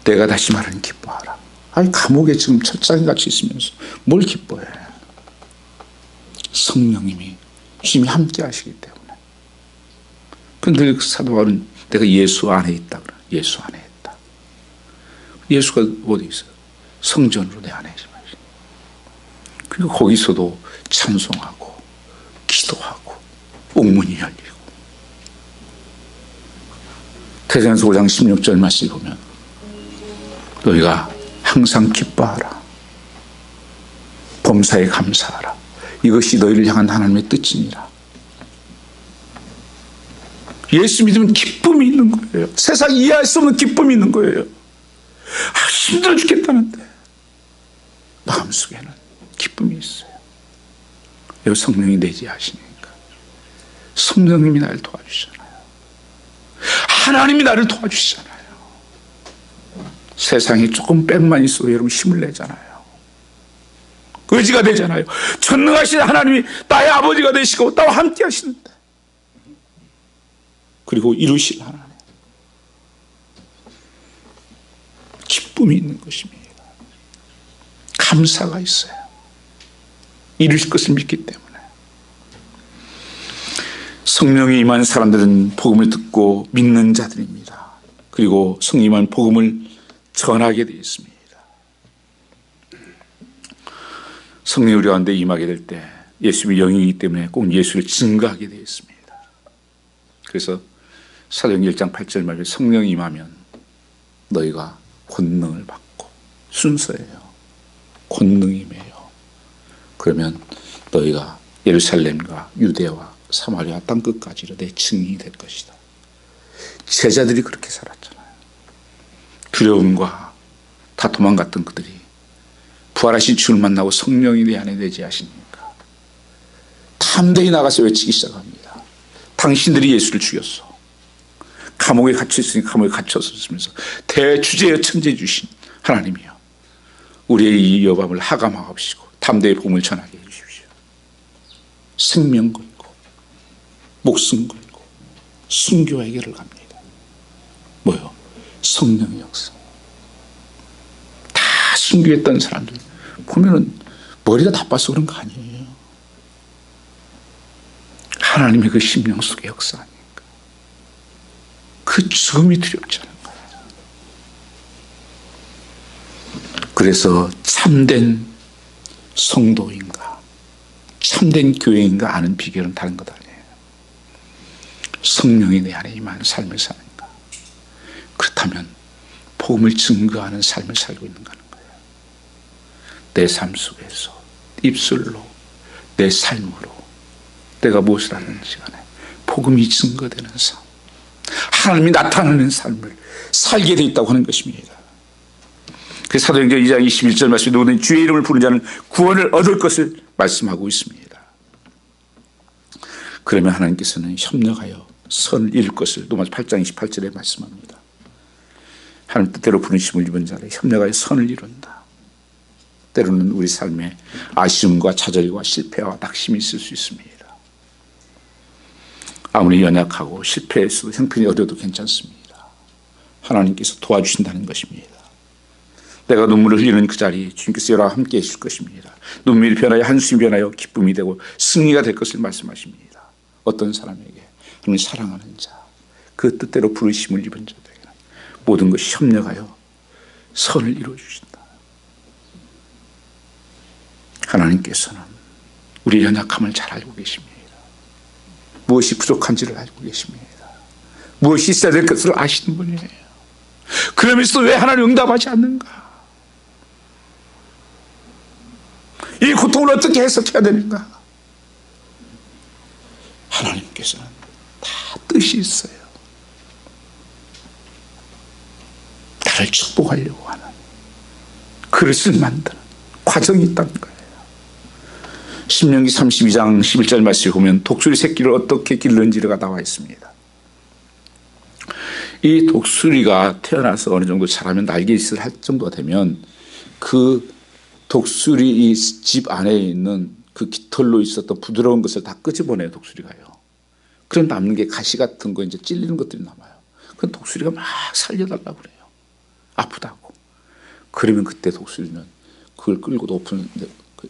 내가 다시 말하는 기뻐하라. 아니 감옥에 지금 철장에 같이 있으면서 뭘 기뻐해? 성령님이 주님이 함께 하시기 때문에. 그런데 사도 바울은 내가 예수 안에 있다. 예수 안에 있다. 예수가 어디 있어요? 성전으로 내 안에 있어요. 그리고 거기서도 찬송하고 기도하고 옥문이 열리고. 태전서 5장 16절 말씀을 보면 너희가 항상 기뻐하라. 범사에 감사하라. 이것이 너희를 향한 하나님의 뜻이니라. 예수 믿으면 기쁨이 있는 거예요. 세상 이해할 수 없는 기쁨이 있는 거예요. 힘들어 죽겠다는데 마음속에는 기쁨이 있어요. 여기 성령이 내재하시니까. 성령님이 나를 도와주시잖아요. 하나님이 나를 도와주시잖아요. 세상에 조금 빽만 있어도 여러분 힘을 내잖아요. 의지가 되잖아요. 전능하신 하나님이 나의 아버지가 되시고 나와 함께 하시는데, 그리고 이루실 하나님, 기쁨이 있는 것입니다. 감사가 있어요. 이루실 것을 믿기 때문에. 성령이 임한 사람들은 복음을 듣고 믿는 자들입니다. 그리고 성령이 임한 복음을 전하게 되어 있습니다. 성령이 우리 가운데 임하게 될 때 예수님이 영이기 때문에 꼭 예수를 증거하게 되어 있습니다. 그래서 사도행전 1장 8절 말에 성령이 임하면 너희가 권능을 받고, 순서예요. 권능이 임해요. 그러면 너희가 예루살렘과 유대와 사마리아 땅끝까지로 내 증인이 될 것이다. 제자들이 그렇게 살았잖아요. 두려움과 다 도망갔던 그들이 부활하신 주를 만나고 성령이 내 안에 내재하시니까 담대히 나가서 외치기 시작합니다. 당신들이 예수를 죽였어. 감옥에 갇혀있으니 감옥에 갇혔으면서 대주제여 천재 주신 하나님이요, 우리의 이 여밤을 하감하옵시고 담대히 복음을 전하게 해주십시오. 생명 걸고 목숨 걸고 순교의 길을 갑니다. 뭐요? 성령의 역사. 다 순교했던 사람들 보면은 머리가 나빠서 그런 거 아니에요. 하나님의 그 심령 속의 역사 아닙니까? 그 죽음이 두렵지 않은 거예요. 그래서 참된 성도인가 참된 교회인가 아는 비결은 다른 것 아니에요. 성령이 내 안에 임한 삶을 사는가. 그렇다면 복음을 증거하는 삶을 살고 있는가 하는 거예요. 내 삶 속에서 입술로 내 삶으로 내가 무엇을 하는지 간에 복음이 증거되는 삶, 하나님이 나타나는 삶을 살게 되어 있다고 하는 것입니다. 그래서 사도행전 2장 21절 말씀에 누구든 주의 이름을 부르는 자는 구원을 얻을 것을 말씀하고 있습니다. 그러면 하나님께서는 협력하여 선을 이룰 것을 로마서 8장 28절에 말씀합니다. 하나님 뜻대로 부르심을 입은 자를 협력하여 선을 이룬다. 때로는 우리 삶에 아쉬움과 좌절과 실패와 낙심이 있을 수 있습니다. 아무리 연약하고 실패해서 형편이 어려도 괜찮습니다. 하나님께서 도와주신다는 것입니다. 내가 눈물을 흘리는 그 자리 주님께서 여러와 함께 하실 것입니다. 눈물이 변하여 한숨이 변하여 기쁨이 되고 승리가 될 것을 말씀하십니다. 어떤 사람에게? 하나님 사랑하는 자, 그 뜻대로 부르심을 입은 자들에게는 모든 것이 협력하여 선을 이루어주신다. 하나님께서는 우리의 연약함을 잘 알고 계십니다. 무엇이 부족한지를 알고 계십니다. 무엇이 있어야 될 것을 아시는 분이에요. 그러면서 왜 하나님 응답하지 않는가? 이 고통을 어떻게 해석해야 되는가? 하나님께서는 다 뜻이 있어요. 나를 축복하려고 하는 그릇을 만드는 과정이 있다는 거예요. 신명기 32장 11절 말씀에 보면 독수리 새끼를 어떻게 기르는지가 나와 있습니다. 이 독수리가 태어나서 어느 정도 자라면 날개짓을 할 정도가 되면 그 독수리 집 안에 있는 그 깃털로 있었던 부드러운 것을 다 끄집어내요, 독수리가요. 그럼 남는 게 가시 같은 거, 이제 찔리는 것들이 남아요. 그럼 독수리가 막 살려달라고 그래요. 아프다고. 그러면 그때 독수리는 그걸 끌고 높은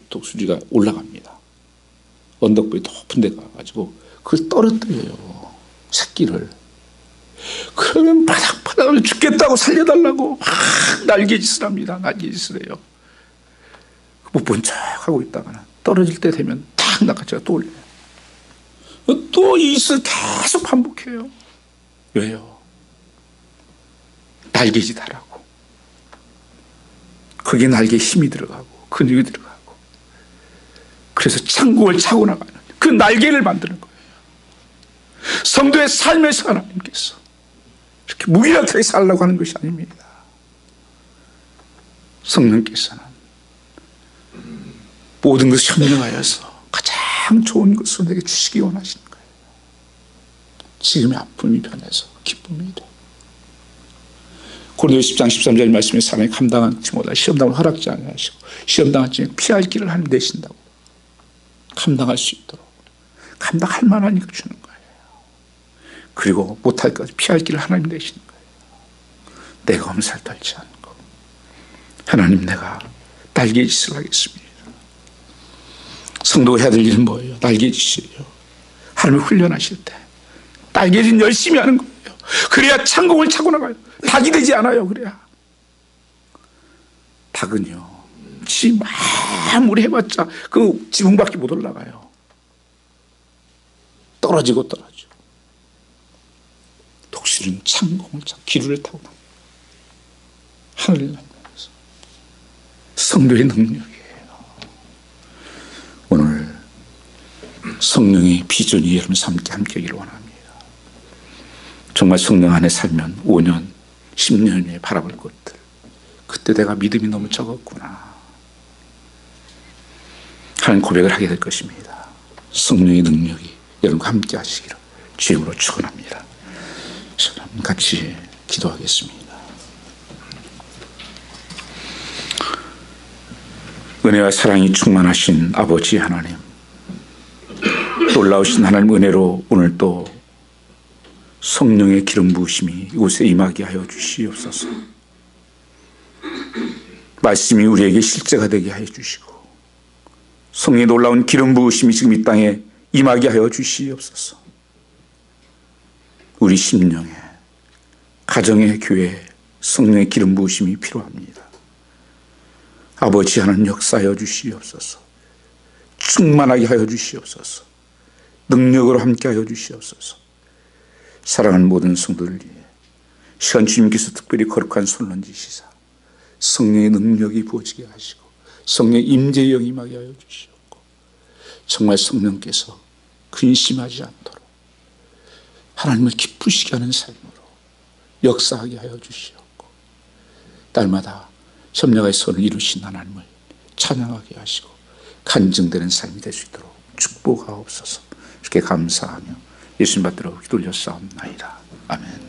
독수리가 올라갑니다. 언덕부에 높은 데 가가지고 그걸 떨어뜨려요. 새끼를. 그러면 바닥바닥을 죽겠다고 살려달라고 막 날개짓을 합니다. 날개짓을 해요. 못 본 척하고 있다가는 떨어질 때 되면 탁 낚아채가 또 올려요. 또 이 짓을 계속 반복해요. 왜요? 날개짓 하라고. 거기에 날개에 힘이 들어가고 근육이 들어가고, 그래서 창공을 차고 나가는 그 날개를 만드는 거예요. 성도의 삶에서 하나님께서 이렇게 무기력하게 살라고 하는 것이 아닙니다. 성령께서는 모든 것을 현명하여서 가장 좋은 것을 내게 주시기 원하시는 거예요. 지금의 아픔이 변해서 기쁨이 돼. 고린도서 10장 13절 말씀에 사람이 감당하지 못할 시험당을 허락지 않으시고 시험당하지 피할 길을 하나님 내신다고. 감당할 수 있도록 감당할 만하니까 주는 거예요. 그리고 못할 것 피할 길을 하나님 내시는 거예요. 내가 엄살 떨지 않고 하나님 내가 날개짓을 하겠습니다. 성도가 해야 될 일은 뭐예요? 날개짓이에요. 하나님을 훈련하실 때 날개짓 열심히 하는 거예요. 그래야 창공을 차고 나가요. 닭이 되지 않아요. 그래야. 닭은요 지 아무리 해봤자 그 지붕밖에 못 올라가요. 떨어지고 떨어지고. 독수리는 창공을 차고 기류를 타고 나가요. 하늘을 날면서. 성도의 능력이에요. 오늘 성령의 비전이 여러분 함께하기를 원합니다. 정말 성령 안에 살면 5년, 10년 후에 바라볼 것들, 그때 내가 믿음이 너무 적었구나 하는 고백을 하게 될 것입니다. 성령의 능력이 여러분과 함께 하시기를 주님으로 축원합니다. 같이 기도하겠습니다. 은혜와 사랑이 충만하신 아버지 하나님, 놀라우신 하나님 은혜로 오늘 또 성령의 기름 부으심이 이곳에 임하게 하여 주시옵소서. 말씀이 우리에게 실제가 되게 하여 주시고 성령의 놀라운 기름 부으심이 지금 이 땅에 임하게 하여 주시옵소서. 우리 심령에, 가정의 교회에 성령의 기름 부으심이 필요합니다. 아버지 하나님 역사하여 주시옵소서. 충만하게 하여 주시옵소서. 능력으로 함께하여 주시옵소서. 사랑하는 모든 성도를 위해 시간 주님께서 특별히 거룩한 손을 얹으시사 성령의 능력이 부어지게 하시고 성령의 임재의 영이 임하게 하여 주시옵고, 정말 성령께서 근심하지 않도록 하나님을 기쁘시게 하는 삶으로 역사하게 하여 주시옵고, 날마다 협력의 선을 이루신 하나님을 찬양하게 하시고 간증되는 삶이 될 수 있도록 축복하옵소서. 이렇게 감사하며 예수님 받들어 기도 올렸사옵나이다. 아멘.